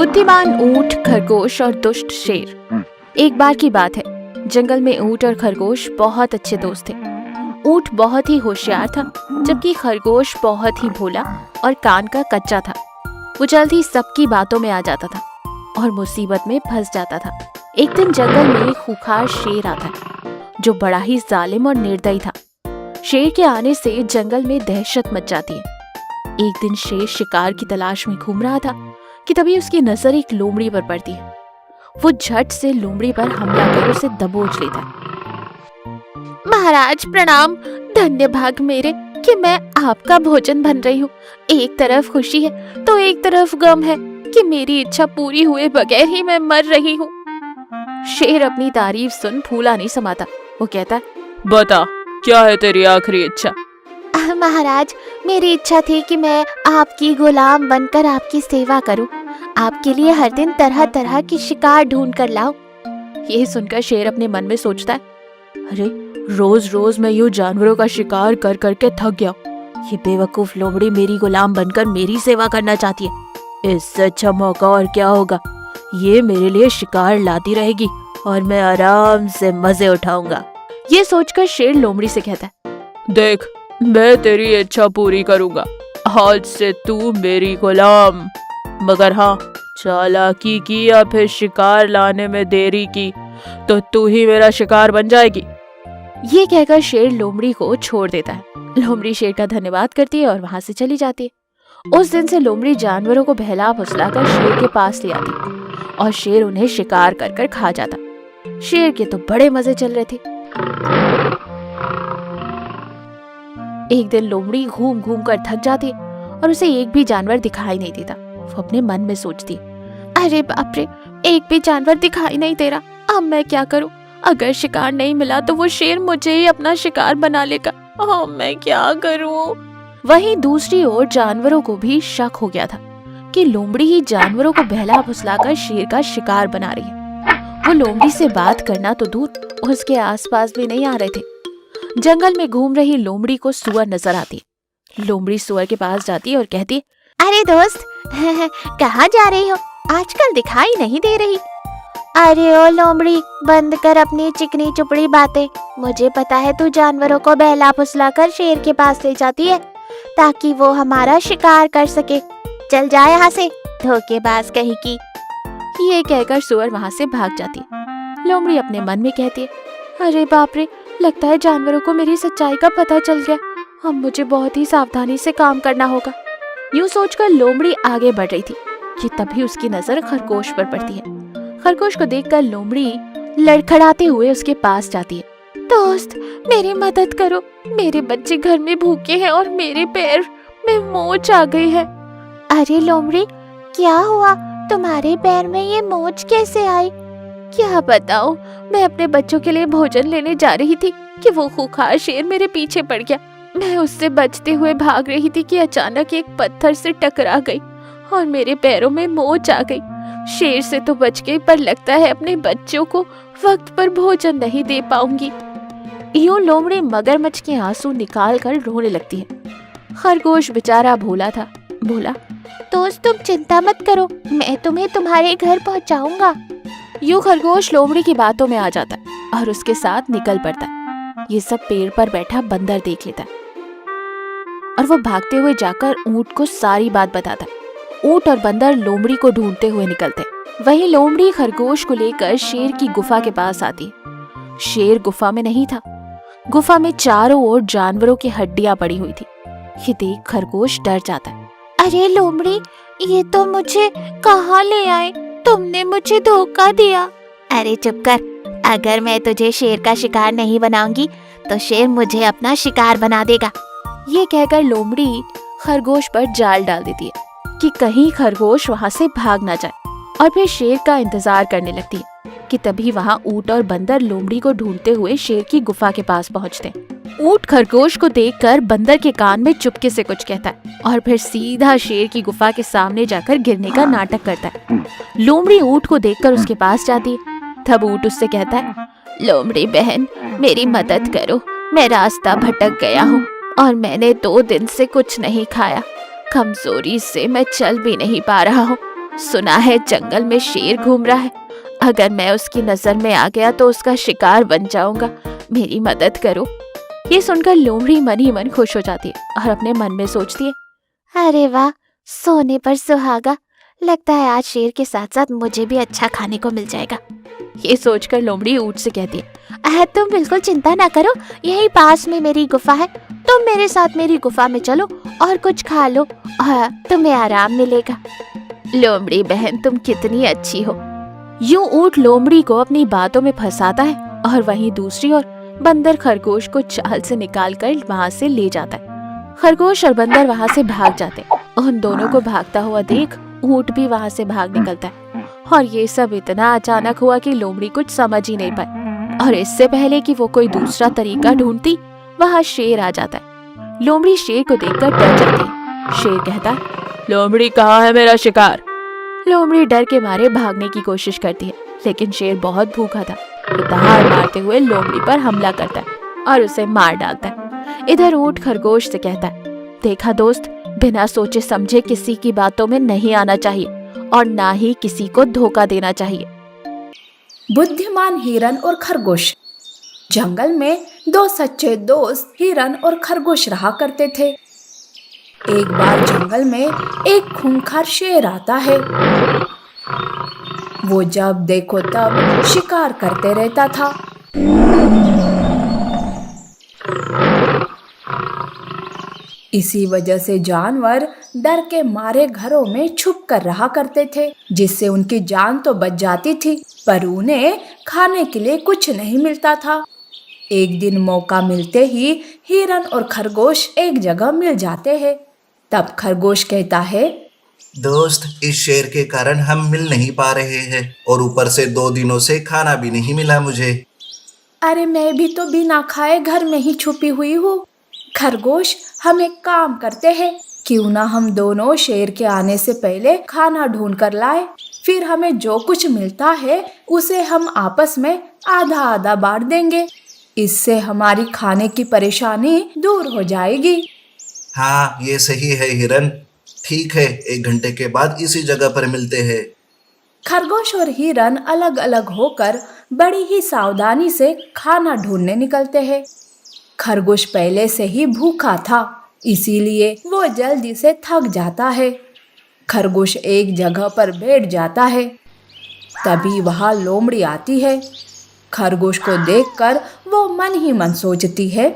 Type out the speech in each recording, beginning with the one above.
बुद्धिमान ऊंट, खरगोश और दुष्ट शेर। एक बार की बात है, जंगल में ऊंट और खरगोश बहुत अच्छे दोस्त थे। ऊंट बहुत ही होशियार था, जबकि खरगोश बहुत ही भोला और कान का कच्चा था। वो जल्दी सबकी बातों में आ जाता था और मुसीबत में फंस जाता था। एक दिन जंगल में एक खूंखार शेर आता है, जो बड़ा ही जालिम और निर्दयी था। शेर के आने से जंगल में दहशत मच जाती है। एक दिन शेर शिकार की तलाश में घूम रहा था कि तभी उसकी नजर एक लोमड़ी पर पड़ती है। वो झट से लोमड़ी पर हमला कर उसे दबोच लेता है। महाराज प्रणाम, धन्य भाग मेरे कि मैं आपका भोजन बन रही हूँ। एक तरफ खुशी है तो एक तरफ गम है कि मेरी इच्छा पूरी हुए बगैर ही मैं मर रही हूँ। शेर अपनी तारीफ सुन फूला नहीं समाता। वो कहता है, बता क्या है तेरी आखिरी इच्छा? महाराज, मेरी इच्छा थी कि मैं आपकी गुलाम बनकर आपकी सेवा करूं, आपके लिए हर दिन तरह तरह की शिकार ढूंढ कर लाऊं। ये सुनकर शेर अपने मन में सोचता है, अरे रोज रोज मैं यूं जानवरों का शिकार कर करके थक गया। ये बेवकूफ लोमड़ी मेरी गुलाम बनकर मेरी सेवा करना चाहती है। इससे अच्छा मौका और क्या होगा। ये मेरे लिए शिकार लाती रहेगी और मैं आराम से मजे उठाऊंगा। ये सोचकर शेर लोमड़ी से कहता है, देख मैं तेरी इच्छा पूरी करूंगा। आज से तू मेरी गुलाम। मगर हाँ, चालाकी की या फिर शिकार लाने में देरी की तो तू ही मेरा शिकार बन जाएगी। ये कहकर शेर लोमड़ी को छोड़ देता है। लोमड़ी शेर का धन्यवाद करती है और वहां से चली जाती है। उस दिन से लोमड़ी जानवरों को बहला फुसलाकर शेर के पास ले आती और शेर उन्हें शिकार कर कर खा जाता। शेर के तो बड़े मजे चल रहे थे। एक दिन लोमड़ी घूम घूम कर थक जाती और उसे एक भी जानवर दिखाई नहीं देता। वो अपने मन में सोचती, अरे बाप रे, एक भी जानवर दिखाई नहीं दे रहा। अब मैं क्या करूं? अगर शिकार नहीं मिला तो वो शेर मुझे ही अपना शिकार बना लेगा। मैं क्या करूं? वहीं दूसरी ओर जानवरों को भी शक हो गया था कि लोमड़ी ही जानवरों को बहला फुसलाकर शेर का शिकार बना रही है। वो लोमड़ी से बात करना तो दूर, उसके आसपास भी नहीं आ रहे थे। जंगल में घूम रही लोमड़ी को सुअर नजर आती। लोमड़ी सुअर के पास जाती और कहती, अरे दोस्त, कहाँ जा रही हो? आजकल दिखाई नहीं दे रही। अरे ओ लोमड़ी, बंद कर अपनी चिकनी चुपड़ी बातें। मुझे पता है तू जानवरों को बहला फुसलाकर शेर के पास ले जाती है ताकि वो हमारा शिकार कर सके। चल जा यहाँ से, धोखेबाज कहीं की। ये कहकर सुअर वहाँ से भाग जाती। लोमड़ी अपने मन में कहती है, अरे बाप रे, लगता है जानवरों को मेरी सच्चाई का पता चल गया। अब मुझे बहुत ही सावधानी से काम करना होगा। यूं सोचकर लोमड़ी आगे बढ़ रही थी कि तभी उसकी नजर खरगोश पर पड़ती है। खरगोश को देखकर लोमड़ी लड़खड़ाते हुए उसके पास जाती है। दोस्त, मेरी मदद करो, मेरे बच्चे घर में भूखे हैं और मेरे पैर में मोच आ गई है। अरे लोमड़ी, क्या हुआ? तुम्हारे पैर में ये मोच कैसे आई? क्या बताऊं, मैं अपने बच्चों के लिए भोजन लेने जा रही थी कि वो खूंखार शेर मेरे पीछे पड़ गया। मैं उससे बचते हुए भाग रही थी कि अचानक एक पत्थर से टकरा गई और मेरे पैरों में मोच आ गई। शेर से तो बच गई, पर लगता है अपने बच्चों को वक्त पर भोजन नहीं दे पाऊंगी। यूं लोमड़ी मगरमच्छ के आंसू निकाल कर रोने लगती है। खरगोश बेचारा भोला था। बोला, दोस्त तुम चिंता मत करो, मैं तुम्हें तुम्हारे घर पहुंचाऊंगा। यूं खरगोश लोमड़ी की बातों में आ जाता है और उसके साथ निकल पड़ता है। ये सब पेड़ पर बैठा बंदर देख लेता है और वो भागते हुए जाकर ऊंट को सारी बात बताता है। ऊंट और बंदर लोमड़ी को ढूंढते हुए निकलते। वहीं लोमड़ी खरगोश को लेकर शेर की गुफा के पास आती। शेर गुफा में नहीं था। गुफा में चारों ओर जानवरों की हड्डियां पड़ी हुई थी। ये देख खरगोश डर जाता है। अरे लोमड़ी, ये तो मुझे कहाँ ले आए? तुमने मुझे धोखा दिया। अरे चुप कर, अगर मैं तुझे शेर का शिकार नहीं बनाऊंगी तो शेर मुझे अपना शिकार बना देगा। ये कहकर लोमड़ी खरगोश पर जाल डाल देती है कि कहीं खरगोश वहाँ से भाग ना जाए, और फिर शेर का इंतजार करने लगती है कि तभी वहाँ ऊंट और बंदर लोमड़ी को ढूंढते हुए शेर की गुफा के पास पहुँचते। ऊंट खरगोश को देखकर बंदर के कान में चुपके से कुछ कहता है और फिर सीधा शेर की गुफा के सामने जाकर गिरने का नाटक करता है। लोमड़ी ऊंट को देखकर उसके पास जाती है। तब ऊंट उससे कहता है, लोमड़ी बहन, मेरी मदद करो, मैं रास्ता भटक गया हूँ और मैंने 2 दिन से कुछ नहीं खाया। कमजोरी से मैं चल भी नहीं पा रहा हूँ। सुना है जंगल में शेर घूम रहा है, अगर मैं उसकी नजर में आ गया तो उसका शिकार बन जाऊंगा, मेरी मदद करो। ये सुनकर लोमड़ी मन ही मन खुश हो जाती है और अपने मन में सोचती है, अरे वाह, सोने पर सुहागा, लगता है आज शेर के साथ साथ मुझे भी अच्छा खाने को मिल जाएगा। ये सोचकर लोमड़ी ऊंट से कहती है, तुम बिल्कुल चिंता ना करो, यही पास में मेरी गुफा है, तुम मेरे साथ मेरी गुफा में चलो और कुछ खा लो, तुम्हें आराम मिलेगा। लोमड़ी बहन, तुम कितनी अच्छी हो। यूं ऊंट लोमड़ी को अपनी बातों में फंसाता है और वहीं दूसरी ओर बंदर खरगोश को चाल से निकालकर वहां से ले जाता है। खरगोश और बंदर वहां से भाग जाते हैं। उन दोनों को भागता हुआ देख ऊंट भी वहां से भाग निकलता है और ये सब इतना अचानक हुआ कि लोमड़ी कुछ समझ ही नहीं पाई और इससे पहले कि वो कोई दूसरा तरीका ढूंढती, वहां शेर आ जाता है। लोमड़ी शेर को देखकर डर जाती है। शेर कहता है, लोमड़ी कहाँ है मेरा शिकार? लोमड़ी डर के मारे भागने की कोशिश करती है, लेकिन शेर बहुत भूखा था। वो दहाड़ मारते हुए लोमड़ी पर हमला करता है और उसे मार डालता है। इधर ऊंट खरगोश से कहता है, देखा दोस्त, बिना सोचे समझे किसी की बातों में नहीं आना चाहिए और ना ही किसी को धोखा देना चाहिए। बुद्धिमान हिरन और खरगोश। जंगल में दो सच्चे दोस्त हिरन और खरगोश रहा करते थे। एक बार जंगल में एक खूंखार शेर आता है। वो जब देखो तब शिकार करते रहता था। इसी वजह से जानवर डर के मारे घरों में छुप कर रहा करते थे, जिससे उनकी जान तो बच जाती थी, पर उन्हें खाने के लिए कुछ नहीं मिलता था। एक दिन मौका मिलते ही हिरन और खरगोश एक जगह मिल जाते हैं। तब खरगोश कहता है, दोस्त, इस शेर के कारण हम मिल नहीं पा रहे हैं और ऊपर से 2 दिनों से खाना भी नहीं मिला मुझे। अरे मैं भी तो बिना खाए घर में ही छुपी हुई हूँ। खरगोश, हम एक काम करते हैं, क्यों ना हम दोनों शेर के आने से पहले खाना ढूंढ कर लाए, फिर हमें जो कुछ मिलता है उसे हम आपस में आधा आधा बांट देंगे। इससे हमारी खाने की परेशानी दूर हो जाएगी। हाँ, ये सही है हिरन। ठीक है, 1 घंटे के बाद इसी जगह पर मिलते हैं। खरगोश और हिरन अलग अलग होकर बड़ी ही सावधानी से खाना ढूंढने निकलते हैं। खरगोश पहले से ही भूखा था, इसीलिए वो जल्दी से थक जाता है। खरगोश एक जगह पर बैठ जाता है। तभी वहां लोमड़ी आती है। खरगोश को देखकर वो मन ही मन सोचती है,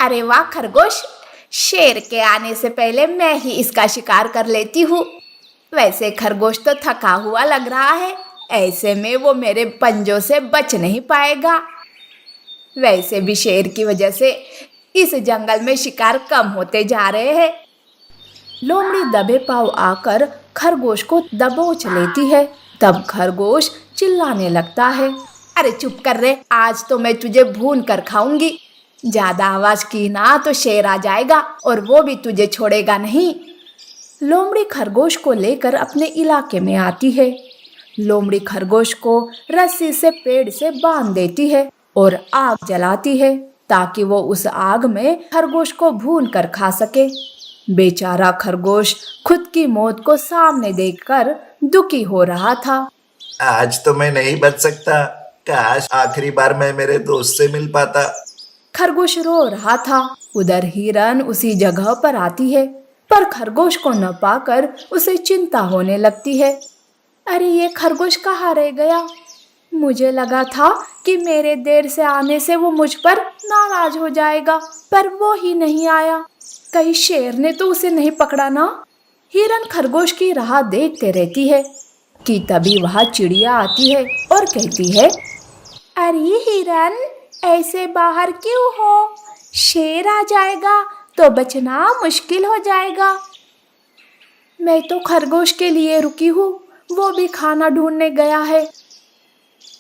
अरे वाह खरगोश, शेर के आने से पहले मैं ही इसका शिकार कर लेती हूँ। वैसे खरगोश तो थका हुआ लग रहा है, ऐसे में वो मेरे पंजों से बच नहीं पाएगा। वैसे भी शेर की वजह से इस जंगल में शिकार कम होते जा रहे हैं। लोमड़ी दबे पांव आकर खरगोश को दबोच लेती है। तब खरगोश चिल्लाने लगता है, अरे चुप कर रे, आज तो मैं तुझे भून कर खाऊंगी। ज्यादा आवाज की ना तो शेर आ जाएगा और वो भी तुझे छोड़ेगा नहीं। लोमड़ी खरगोश को लेकर अपने इलाके में आती है। लोमड़ी खरगोश को रस्सी से पेड़ से बांध देती है और आग जलाती है, ताकि वो उस आग में खरगोश को भून कर खा सके। बेचारा खरगोश खुद की मौत को सामने देखकर दुखी हो रहा था। आज तो मैं नहीं बच सकता, काश आखिरी बार मैं मेरे दोस्त से मिल पाता। खरगोश रो रहा था। उधर हिरन उसी जगह पर आती है, पर खरगोश को न पाकर उसे चिंता होने लगती है। अरे ये खरगोश कहाँ रह गया? मुझे लगा था कि मेरे देर से आने से वो मुझ पर नाराज हो जाएगा, पर वो ही नहीं आया। कहीं शेर ने तो उसे नहीं पकड़ा ना? हिरन खरगोश की राह देखते रहती है कि तभी वहाँ चिड़िया आती है और कहती है, अरे हिरन, ऐसे बाहर क्यों हो? शेर आ जाएगा तो बचना मुश्किल हो जाएगा। मैं तो खरगोश के लिए रुकी हूँ, वो भी खाना ढूंढने गया है।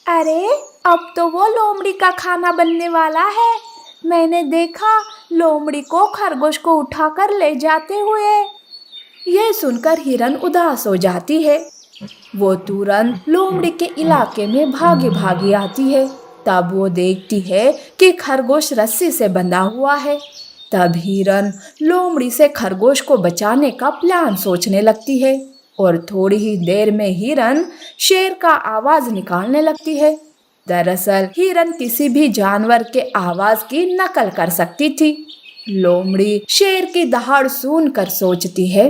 अरे अब तो वो लोमड़ी का खाना बनने वाला है। मैंने देखा लोमड़ी को खरगोश को उठाकर ले जाते हुए। यह सुनकर हिरन उदास हो जाती है। वो तुरंत लोमड़ी के इलाके में भागी भागी आती है। तब वो देखती है कि खरगोश रस्सी से बंधा हुआ है। तब हिरन लोमड़ी से खरगोश को बचाने का प्लान सोचने लगती है। और थोड़ी ही देर में हिरन शेर का आवाज निकालने लगती है। दरअसल हिरन किसी भी जानवर के आवाज की नकल कर सकती थी। लोमड़ी शेर की दहाड़ सुनकर सोचती है,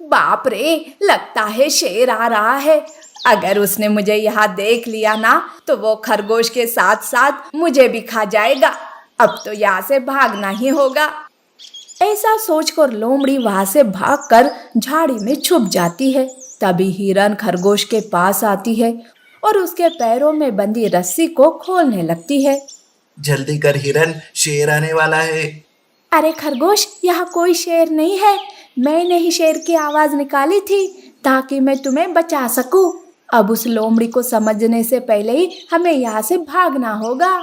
बाप रे, लगता है शेर आ रहा है। अगर उसने मुझे यहाँ देख लिया ना तो वो खरगोश के साथ साथ मुझे भी खा जाएगा। अब तो यहाँ से भागना ही होगा। ऐसा सोचकर लोमड़ी वहां से भागकर झाड़ी में छुप जाती है। तभी हिरन खरगोश के पास आती है और उसके पैरों में बंधी रस्सी को खोलने लगती है। जल्दी कर हिरन, शेर आने वाला है। अरे खरगोश, यहाँ कोई शेर नहीं है। मैंने ही शेर की आवाज निकाली थी ताकि मैं तुम्हें बचा सकूं। अब उस लोमड़ी को समझने से पहले ही हमें यहाँ से भागना होगा।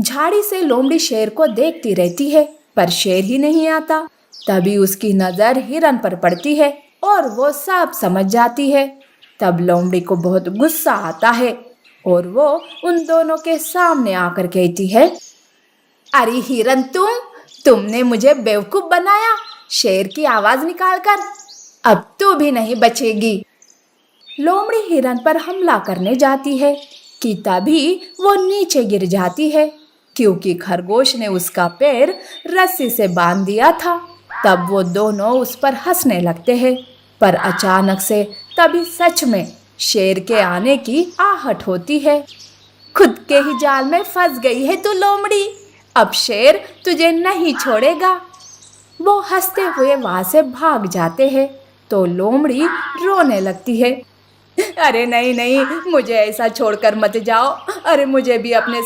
झाड़ी से लोमड़ी शेर को देखती रहती है पर शेर ही नहीं आता। तभी उसकी नजर हिरन पर पड़ती है और वो सब समझ जाती है। तब लोमड़ी को बहुत गुस्सा आता है और वो उन दोनों के सामने आकर कहती है, अरे हिरन, तुमने मुझे बेवकूफ बनाया शेर की आवाज निकालकर। अब तू भी नहीं बचेगी। लोमड़ी हिरन पर हमला करने जाती है कि तभी वो नीचे गिर जाती है क्योंकि खरगोश ने उसका पैर रस्सी से बांध दिया था। तब वो दोनों उस पर हंसने लगते हैं पर अचानक से तभी सच में शेर के आने की आहट होती है। खुद के ही जाल में फंस गई है तू लोमड़ी, अब शेर तुझे नहीं छोड़ेगा। वो हंसते हुए वहां से भाग जाते हैं तो लोमड़ी रोने लगती है, अरे नहीं नहीं, मुझे ऐसा छोड़कर मत जाओ। अरे मुझे भी अपने